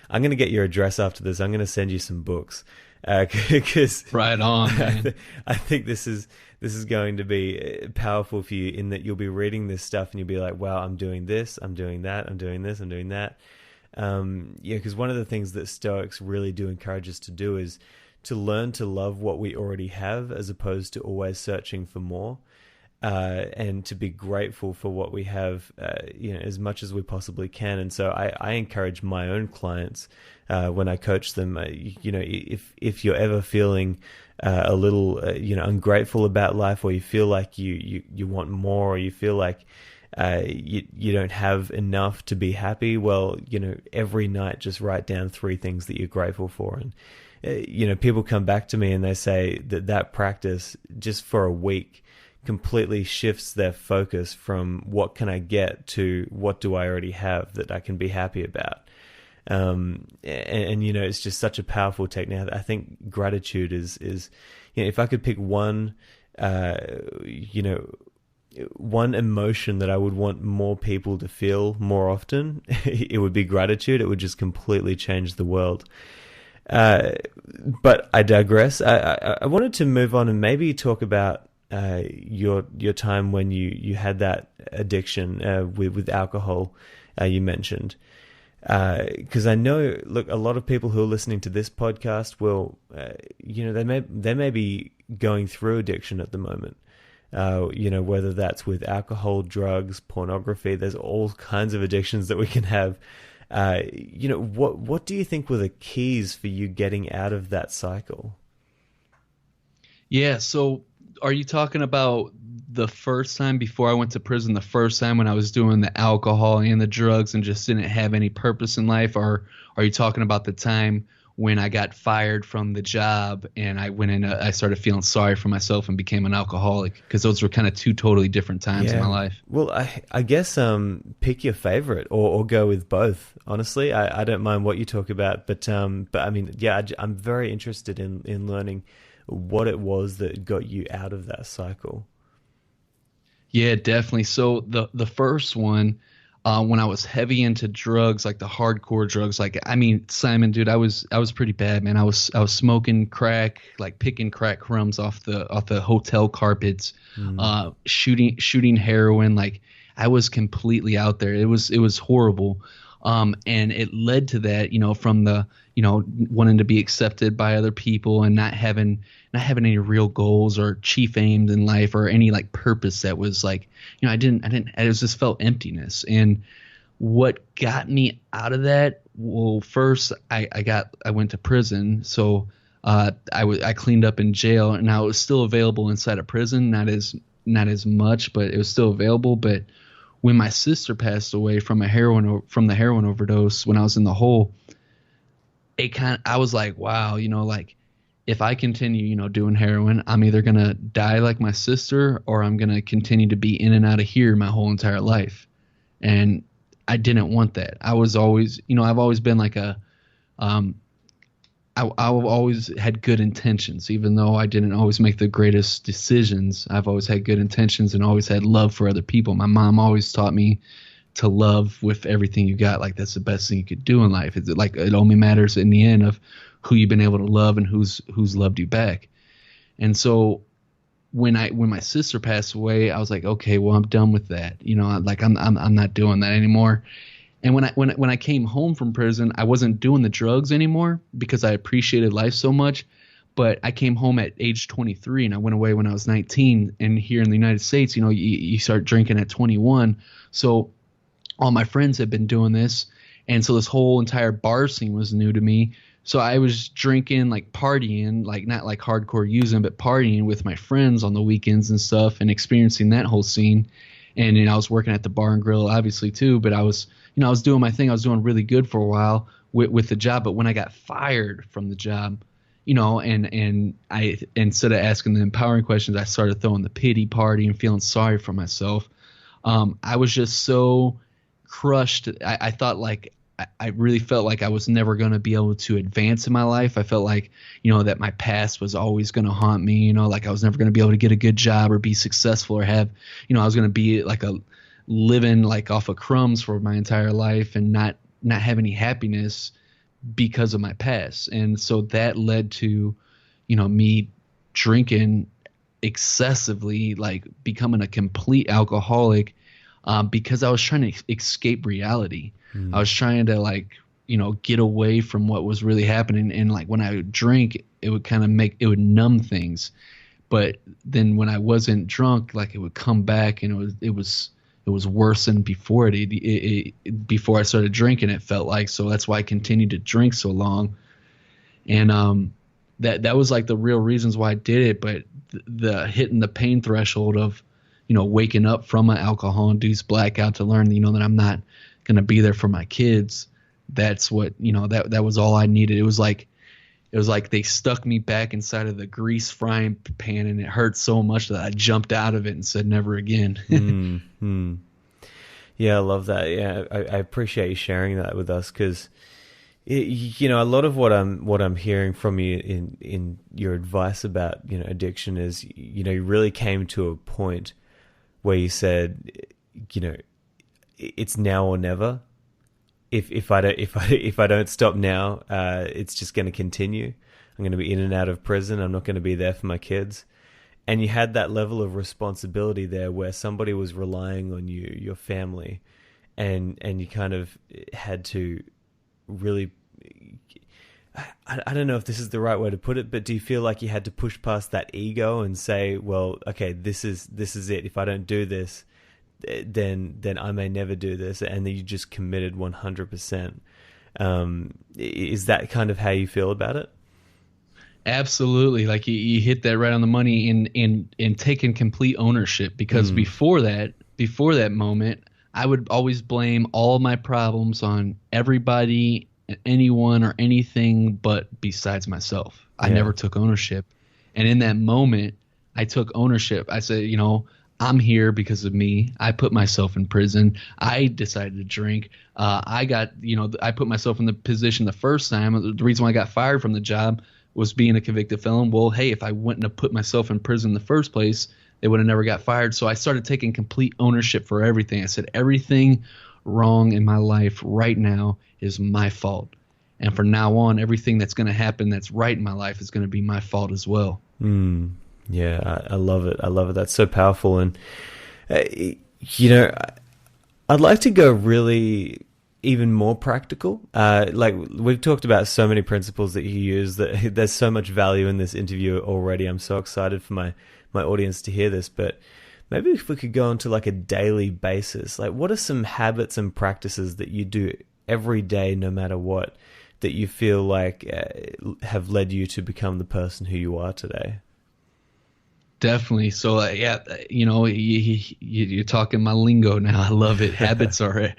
I'm going to get your address after this. I'm going to send you some books. Because right on, man. I think this is going to be powerful for you, in that you'll be reading this stuff and you'll be like, wow, I'm doing this, I'm doing that, I'm doing this, I'm doing that. Because one of the things that Stoics really do encourage us to do is to learn to love what we already have, as opposed to always searching for more, and to be grateful for what we have, as much as we possibly can. And so I encourage my own clients, when I coach them, if you're ever feeling a little, ungrateful about life, or you feel like you want more, or you feel like you don't have enough to be happy, well, every night just write down 3 things that you're grateful for. And people come back to me and they say that practice, just for a week, completely shifts their focus from what can I get to what do I already have that I can be happy about. And it's just such a powerful technique. I think gratitude is if I could pick one emotion that I would want more people to feel more often, it would be gratitude. It would just completely change the world. But I digress. I wanted to move on and maybe talk about your time when you had that addiction with alcohol, you mentioned. Because I know, look, a lot of people who are listening to this podcast will, they may be going through addiction at the moment. Whether that's with alcohol, drugs, pornography. There's all kinds of addictions that we can have. What do you think were the keys for you getting out of that cycle? Yeah. So are you talking about the first time before I went to prison, the first time when I was doing the alcohol and the drugs and just didn't have any purpose in life? Or are you talking about the time when I got fired from the job and I started feeling sorry for myself and became an alcoholic? Because those were kind of 2 totally different times in my life. Well, I guess pick your favorite or go with both. Honestly, I don't mind what you talk about, but I mean, yeah, I'm very interested in learning what it was that got you out of that cycle. Yeah, definitely. So the first one, when I was heavy into drugs, like the hardcore drugs, like, I mean, Simon, dude, I was pretty bad, man. I was smoking crack, like picking crack crumbs off the hotel carpets, shooting heroin. Like, I was completely out there. It was horrible. And it led to that, from the, wanting to be accepted by other people and not having any real goals or chief aims in life or any like purpose that was like, I just felt emptiness. And what got me out of that? Well, first I went to prison. So, I cleaned up in jail, and now it was still available inside of prison. Not as much, but it was still available. But when my sister passed away from the heroin overdose, when I was in the hole, I was like, wow, like, if I continue, doing heroin, I'm either going to die like my sister, or I'm going to continue to be in and out of here my whole entire life. And I didn't want that. I was always, I've always been like I've always had good intentions, even though I didn't always make the greatest decisions. I've always had good intentions and always had love for other people. My mom always taught me to love with everything you got. Like, that's the best thing you could do in life. It's like, it only matters in the end of who you've been able to love and who's loved you back. And so when my sister passed away, I was like, okay, well, I'm done with that. Like, I'm not doing that anymore. And when I came home from prison, I wasn't doing the drugs anymore because I appreciated life so much. But I came home at age 23 and I went away when I was 19. And here in the United States, you start drinking at 21. So all my friends had been doing this. And so this whole entire bar scene was new to me. So I was drinking, like partying, like not like hardcore using, but partying with my friends on the weekends and stuff and experiencing that whole scene. And, I was working at the bar and grill obviously too, but I was doing my thing. I was doing really good for a while with the job. But when I got fired from the job, and I, instead of asking the empowering questions, I started throwing the pity party and feeling sorry for myself. I was just so crushed. I thought like, I really felt like I was never going to be able to advance in my life. I felt like, that my past was always going to haunt me, like I was never going to be able to get a good job or be successful or have, I was going to be like living like off of crumbs for my entire life and not have any happiness because of my past. And so that led to, me drinking excessively, like becoming a complete alcoholic, because I was trying to escape reality. I was trying to get away from what was really happening. And like when I would drink, it would it would numb things. But then when I wasn't drunk, like it would come back, and it was worse than before before I started drinking, it felt like. So that's why I continued to drink so long. And that was like the real reasons why I did it. But the hitting the pain threshold of, waking up from an alcohol-induced blackout to learn, that I'm not going to be there for my kids. That's what, that was all I needed. It was like they stuck me back inside of the grease frying pan, and it hurt so much that I jumped out of it and said never again. Mm-hmm. Yeah, I love that. Yeah, I appreciate you sharing that with us, because a lot of what I'm hearing from you in your advice about addiction is you really came to a point where you said it's now or never. If I don't stop now, it's just going to continue. I'm going to be in and out of prison. I'm not going to be there for my kids. And you had that level of responsibility there where somebody was relying on you, your family, and you kind of had to really, I don't know if this is the right way to put it, but do you feel like you had to push past that ego and say, well, okay, this is it. If I don't do this, then I may never do this, and then you just committed 100%. Is that kind of how you feel about it? Absolutely. Like you hit that right on the money in taking complete ownership, because before that moment, I would always blame all my problems on everybody, anyone, or anything but besides myself. I never took ownership. And in that moment, I took ownership. I said, I'm here because of me. I put myself in prison. I decided to drink. I put myself in the position the first time. The reason why I got fired from the job was being a convicted felon. Well, hey, if I wouldn't have put myself in prison in the first place, they would have never got fired. So I started taking complete ownership for everything. I said, everything wrong in my life right now is my fault. And from now on, everything that's going to happen that's right in my life is going to be my fault as well. Yeah, I love it. I love it. That's so powerful. And, I'd like to go really even more practical. Like we've talked about so many principles that you use, that there's so much value in this interview already. I'm so excited for my audience to hear this, but maybe if we could go into like a daily basis, like what are some habits and practices that you do every day, no matter what, that you feel like have led you to become the person who you are today? Definitely. So you're talking my lingo now. I love it. Habits are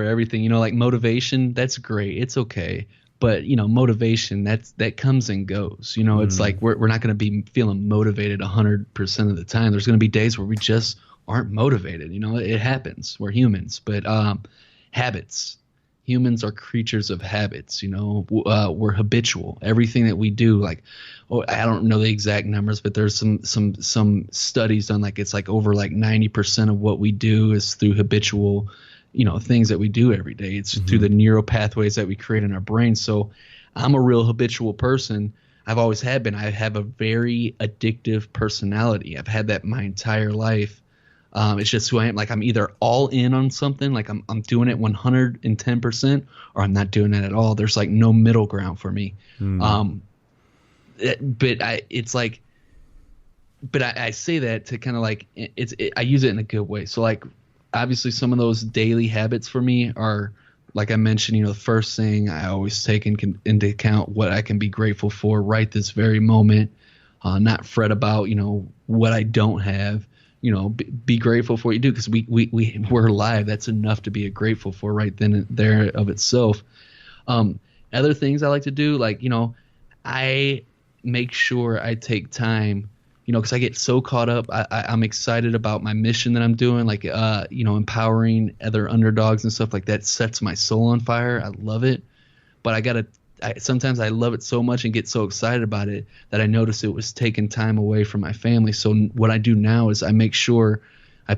everything. Like motivation, that's great. It's okay. But motivation, that comes and goes. It's like we're not going to be feeling motivated 100% of the time. There's going to be days where we just aren't motivated. It happens. We're humans. But habits. Humans are creatures of habits. We're habitual. Everything that we do, I don't know the exact numbers, but there's some studies on it's like over 90% of what we do is through habitual, things that we do every day. It's through the neural pathways that we create in our brain. So I'm a real habitual person. I've always have been. I have a very addictive personality. I've had that my entire life. It's just who I am. Like I'm either all in on something, like I'm doing it 110%, or I'm not doing it at all. There's no middle ground for me. But I say that to kind of I use it in a good way. So obviously some of those daily habits for me are, like I mentioned, the first thing I always take into account what I can be grateful for right this very moment, not fret about, what I don't have. be grateful for what you do, because we're alive. That's enough to be grateful for right then and there of itself. Other things I like to do, like, I make sure I take time, because I get so caught up. I'm excited about my mission that I'm doing, like, empowering other underdogs and stuff like that sets my soul on fire. I love it. But sometimes I love it so much and get so excited about it that I notice it was taking time away from my family. So what I do now is I make sure I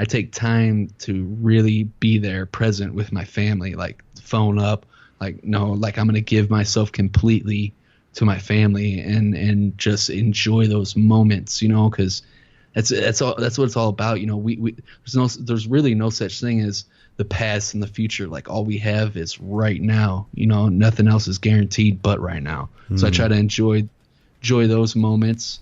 take time to really be there, present with my family, like phone up, like, no, like I'm going to give myself completely to my family and just enjoy those moments, because that's what it's all about. There's really no such thing as the past and the future. Like, all we have is right now. Nothing else is guaranteed but right now. So I try to enjoy those moments.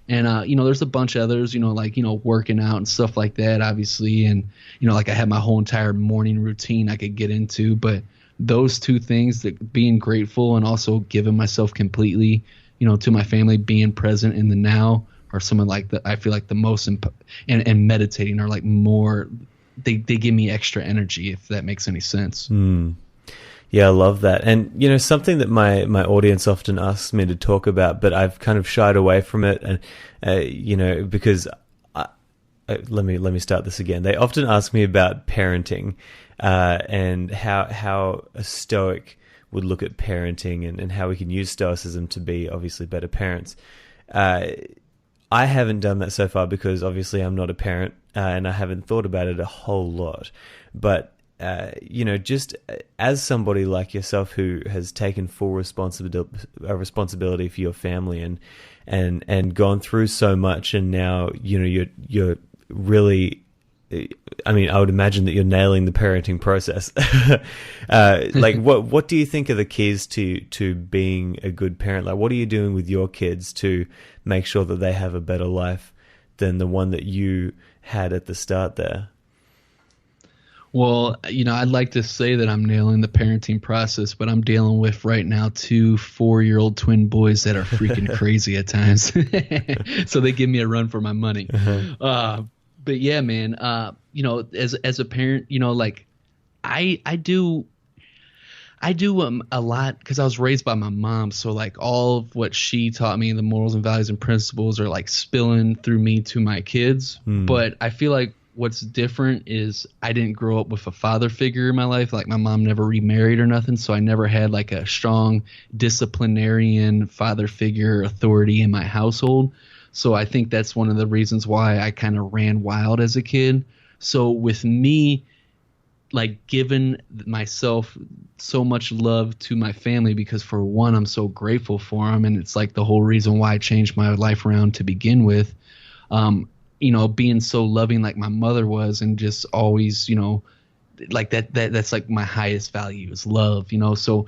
And there's a bunch of others, like, working out and stuff like that, obviously. And like, I have my whole entire morning routine I could get into, but those two things, that being grateful and also giving myself completely, to my family, being present in the now, are some of, like, I feel like the most and meditating are, like, more. They give me extra energy, if that makes any sense. Yeah, I love that. And, something that my audience often asks me to talk about, but I've kind of shied away from it. And, because let me start this again. They often ask me about parenting, and how a Stoic would look at parenting, and how we can use Stoicism to be obviously better parents. I haven't done that so far because obviously I'm not a parent, and I haven't thought about it a whole lot. But, just as somebody like yourself who has taken full responsibility for your family and gone through so much, and now, you're really, I mean, I would imagine that you're nailing the parenting process. Like, what do you think are the keys to being a good parent? Like, what are you doing with your kids to make sure that they have a better life than the one that you had at the start there? Well, I'd like to say that I'm nailing the parenting process, but I'm dealing with right now 2 4-year-old twin boys that are freaking crazy at times. So they give me a run for my money. But yeah, man, as a parent, like, I do a lot because I was raised by my mom. So, like, all of what she taught me, the morals and values and principles, are, like, spilling through me to my kids. But I feel like what's different is I didn't grow up with a father figure in my life. Like, my mom never remarried or nothing. So I never had, like, a strong disciplinarian father figure authority in my household. So I think that's one of the reasons why I kind of ran wild as a kid. So with me, like, giving myself so much love to my family, because for one, I'm so grateful for them. And it's like the whole reason why I changed my life around to begin with. Being so loving like my mother was, and just always, like that's like my highest value is love, So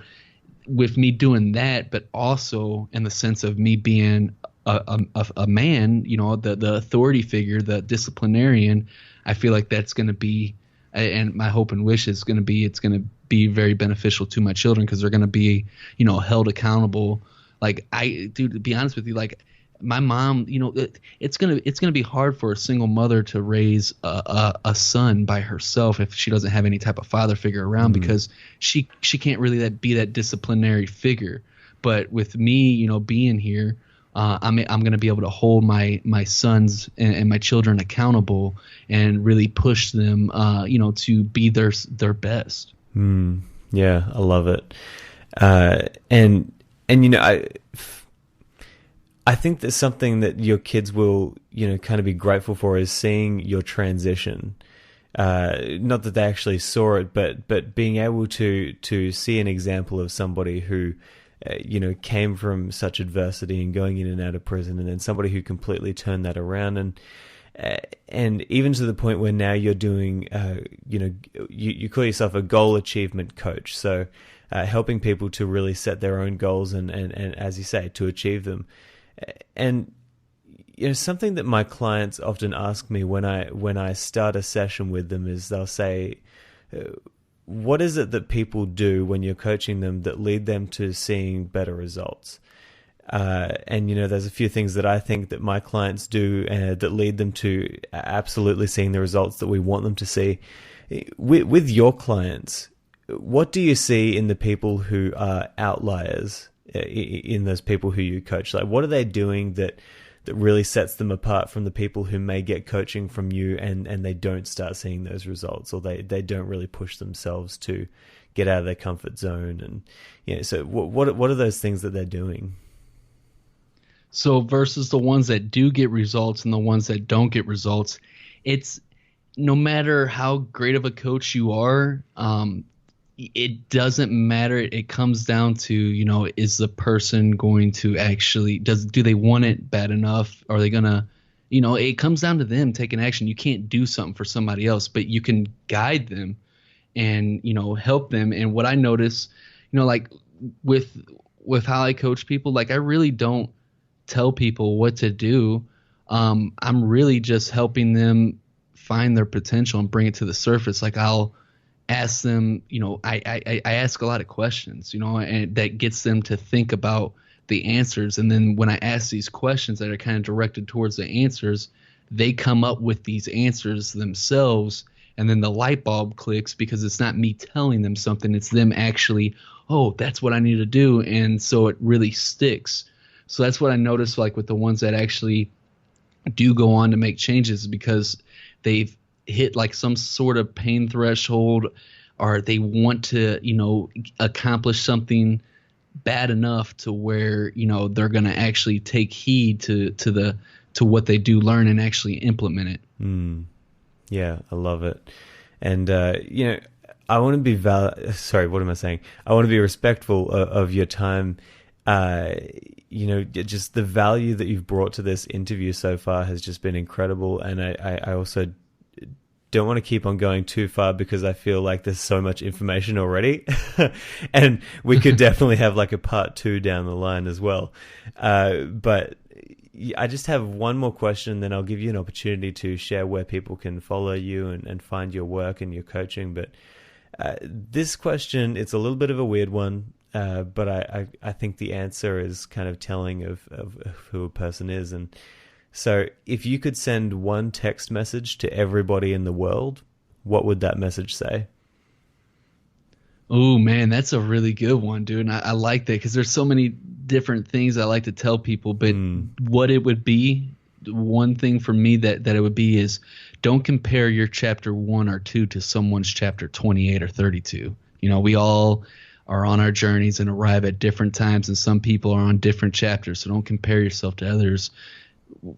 with me doing that, but also in the sense of me being a man, the authority figure, the disciplinarian, I feel like that's going to be, and my hope and wish is going to be, it's going to be very beneficial to my children, because they're going to be, held accountable. Like, to be honest with you, like, my mom, it's gonna be hard for a single mother to raise a son by herself if she doesn't have any type of father figure around, because she can't really be that disciplinary figure. But with me, being here, I'm gonna be able to hold my sons and my children accountable and really push them, to be their best. Yeah, I love it. I think that something that your kids will, kind of be grateful for is seeing your transition. Not that they actually saw it, but being able to see an example of somebody who, came from such adversity and going in and out of prison, and then somebody who completely turned that around, and even to the point where now you're doing, you call yourself a goal achievement coach. So, helping people to really set their own goals and as you say, to achieve them. And something that my clients often ask me when I start a session with them is they'll say, what is it that people do when you're coaching them that lead them to seeing better results? And, there's a few things that I think that my clients do that lead them to absolutely seeing the results that we want them to see. With your clients, what do you see in the people who are outliers, in those people who you coach? Like, what are they doing that really sets them apart from the people who may get coaching from you and they don't start seeing those results, or they don't really push themselves to get out of their comfort zone? And, so what are those things that they're doing? So versus the ones that do get results and the ones that don't get results, it's no matter how great of a coach you are, it doesn't matter. It comes down to, is the person going to actually, do they want it bad enough? Are they going to, it comes down to them taking action. You can't do something for somebody else, but you can guide them and, help them. And what I notice, like with how I coach people, like I really don't tell people what to do. I'm really just helping them find their potential and bring it to the surface. Like I'll ask them, I ask a lot of questions, and that gets them to think about the answers. And then when I ask these questions that are kind of directed towards the answers, they come up with these answers themselves. And then the light bulb clicks because it's not me telling them something. It's them actually, oh, that's what I need to do. And so it really sticks. So that's what I noticed, like with the ones that actually do go on to make changes, because they've hit like some sort of pain threshold, or they want to, accomplish something bad enough to where, they're going to actually take heed to what they do learn and actually implement it. Yeah, I love it. And, I want to be I want to be respectful of your time. Just the value that you've brought to this interview so far has just been incredible. And I also don't want to keep on going too far because I feel like there's so much information already. And we could definitely have like a part 2 down the line as well. But I just have one more question, then I'll give you an opportunity to share where people can follow you and find your work and your coaching. But this question, it's a little bit of a weird one. But I think the answer is kind of telling of who a person is. And so if you could send one text message to everybody in the world, what would that message say? Oh, man, that's a really good one, dude. And I like that because there's so many different things I like to tell people. But what it would be, one thing for me that it would be is don't compare your chapter 1 or 2 to someone's chapter 28 or 32. We all are on our journeys and arrive at different times, and some people are on different chapters. So don't compare yourself to others.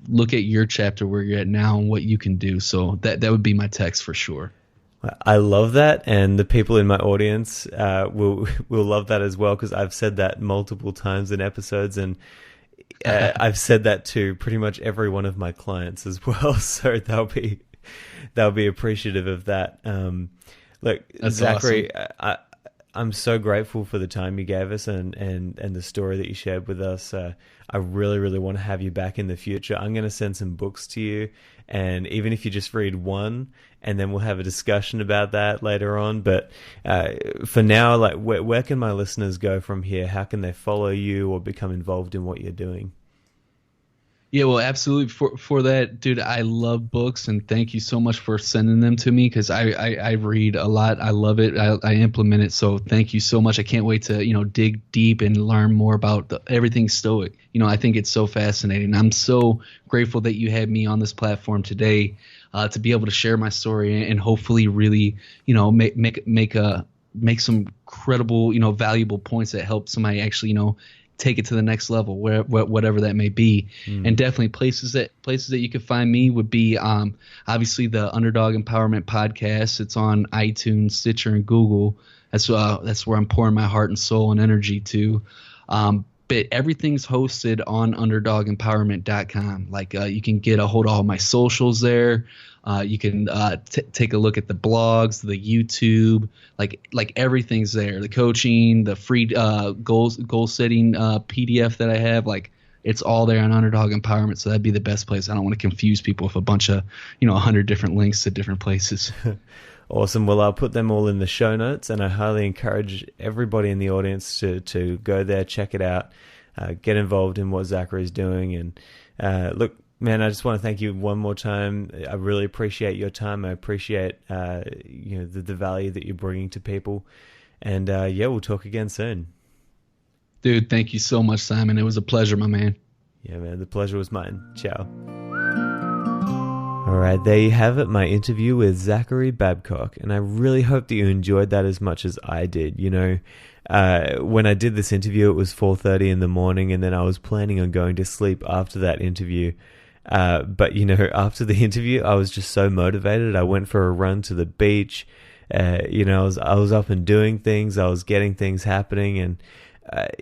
Look at your chapter where you're at now and what you can do. So that would be my text for sure. I love that, and the people in my audience will love that as well, because I've said that multiple times in episodes, and I've said that to pretty much every one of my clients as well. So they'll be appreciative of that. Look, that's Zachary, awesome. I'm so grateful for the time you gave us and the story that you shared with us. I really, really want to have you back in the future. I'm going to send some books to you, and even if you just read one, and then we'll have a discussion about that later on. But for now, like, where can my listeners go from here? How can they follow you or become involved in what you're doing? Yeah, well, absolutely. For that, dude, I love books, and thank you so much for sending them to me, because I read a lot. I love it. I implement it. So thank you so much. I can't wait to dig deep and learn more about everything Stoic. I think it's so fascinating. I'm so grateful that you had me on this platform today to be able to share my story and hopefully really make some credible valuable points that help somebody actually take it to the next level, whatever that may be. And definitely places that you can find me would be obviously the Underdog Empowerment Podcast. It's on iTunes, Stitcher, and Google. That's where I'm pouring my heart and soul and energy to. But everything's hosted on underdogempowerment.com. Like you can get a hold of all my socials there. You can take a look at the blogs, the YouTube, like everything's there. The coaching, the free goal setting PDF that I have, like it's all there on Underdog Empowerment. So that'd be the best place. I don't want to confuse people with a bunch of 100 different links to different places. Awesome. Well, I'll put them all in the show notes, and I highly encourage everybody in the audience to go there, check it out. get involved in what Zachary's doing. And look, man, I just want to thank you one more time. I really appreciate your time. I appreciate the value that you're bringing to people. And we'll talk again soon. Dude, thank you so much, Simon. It was a pleasure, my man. Yeah, man, the pleasure was mine. Ciao. All right, there you have it, my interview with Zachary Babcock, and I really hope that you enjoyed that as much as I did. When I did this interview, it was 4:30 in the morning, and then I was planning on going to sleep after that interview. But after the interview, I was just so motivated. I went for a run to the beach. I was up and doing things. I was getting things happening, and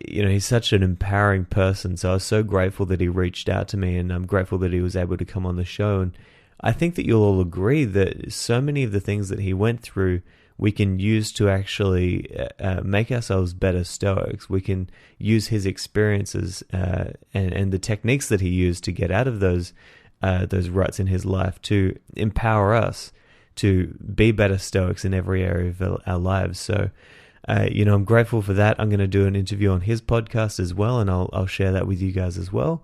he's such an empowering person. So I was so grateful that he reached out to me, and I'm grateful that he was able to come on the show. And I think that you'll all agree that so many of the things that he went through, we can use to actually make ourselves better Stoics. We can use his experiences and the techniques that he used to get out of those ruts in his life to empower us to be better Stoics in every area of our lives. So, I'm grateful for that. I'm going to do an interview on his podcast as well, and I'll share that with you guys as well.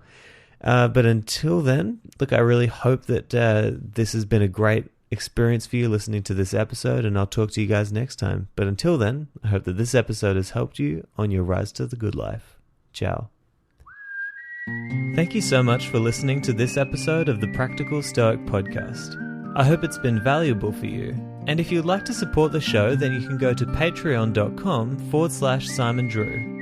But until then, look, I really hope that this has been a great experience for you listening to this episode, and I'll talk to you guys next time. But until then, I hope that this episode has helped you on your rise to the good life. Ciao. Thank you so much for listening to this episode of the Practical Stoic Podcast. I hope it's been valuable for you. And if you'd like to support the show, then you can go to patreon.com/Simon Drew.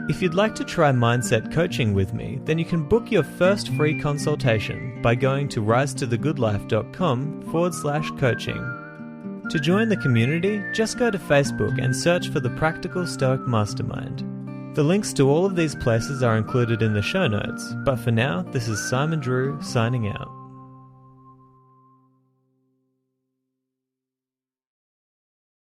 If you'd like to try mindset coaching with me, then you can book your first free consultation by going to risetothegoodlife.com/coaching. To join the community, just go to Facebook and search for the Practical Stoic Mastermind. The links to all of these places are included in the show notes, but for now, this is Simon Drew signing out.